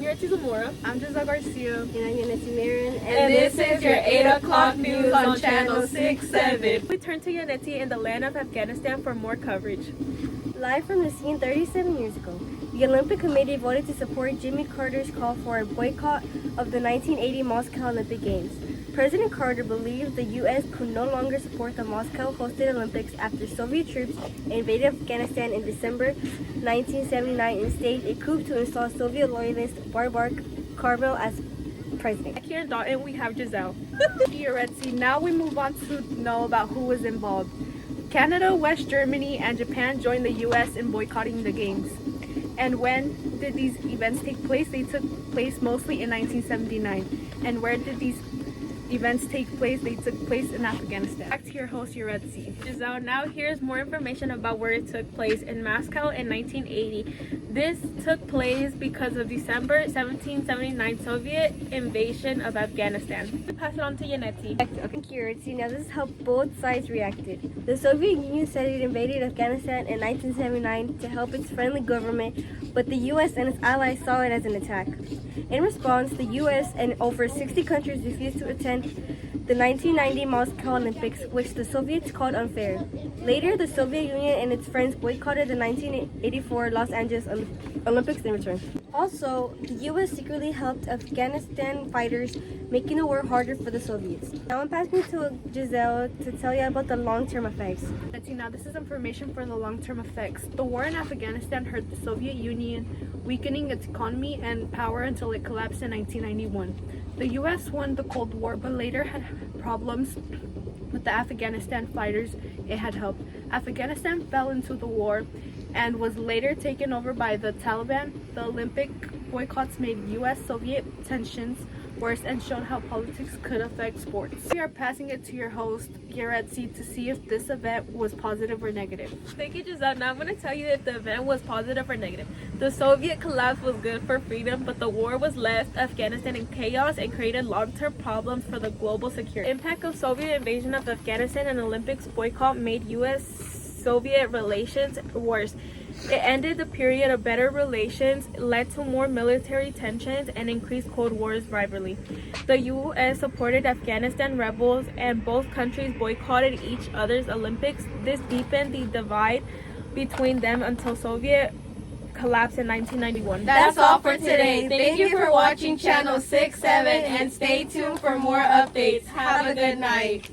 I'm Yuretsi Zamora. I'm Giselle Garcia. And I'm Yaneti Marin. And this is your 8 o'clock news on Channel 6-7. We turn to Yaneti in the land of Afghanistan for more coverage. Live from the scene 37 years ago, the Olympic Committee voted to support Jimmy Carter's call for a boycott of the 1980 Moscow Olympic Games. President Carter believed the U.S. could no longer support the Moscow-hosted Olympics after Soviet troops invaded Afghanistan in December 1979 and staged a coup to install Soviet loyalist Babar Karmal as president. Here in Dalton, we have Giselle. Yuretsi. Now we move on to know about who was involved. Canada, West Germany, and Japan joined the U.S. in boycotting the Games. And when did these events take place? They took place mostly in 1979. And where did these events take place? They took place in Afghanistan. Back to your host, Yuretsi. Giselle, now here's more information about where it took place in Moscow in 1980. This took place because of December 1779 Soviet invasion of Afghanistan. Pass it on to Yaneti. Thank you, Yuretsi. Now this is how both sides reacted. The Soviet Union said it invaded Afghanistan in 1979 to help its friendly government, but the U.S. and its allies saw it as an attack. In response, the U.S. and over 60 countries refused to attend the 1990 Moscow Olympics, which the Soviets called unfair. Later, the Soviet Union and its friends boycotted the 1984 Los Angeles Olympics in return. Also, the U.S. secretly helped Afghanistan fighters, making the war harder for the Soviets. Now I'm passing to Giselle to tell you about the long-term effects. Now this is information for the long-term effects. The war in Afghanistan hurt the Soviet Union, weakening its economy and power until it collapsed in 1991. The U.S. won the Cold War, but later had problems with the Afghanistan fighters it had helped. Afghanistan fell into the war and was later taken over by the Taliban. The Olympic boycotts made U.S.-Soviet tensions worse and showed how politics could affect sports. We are passing it to your host, Yuretsi, to see if this event was positive or negative. Thank you, Giselle. Now I'm going to tell you if the event was positive or negative. The Soviet collapse was good for freedom, but the war was left Afghanistan in chaos and created long-term problems for the global security. Impact of Soviet invasion of Afghanistan and Olympics boycott made U.S.-Soviet relations worse. It ended the period of better relations, led to more military tensions, and increased Cold War's rivalry. The U.S. supported Afghanistan rebels, and both countries boycotted each other's Olympics. This deepened the divide between them until Soviet collapse in 1991. That's all for today. Thank you for watching Channel 6-7 and stay tuned for more updates. Have a good night.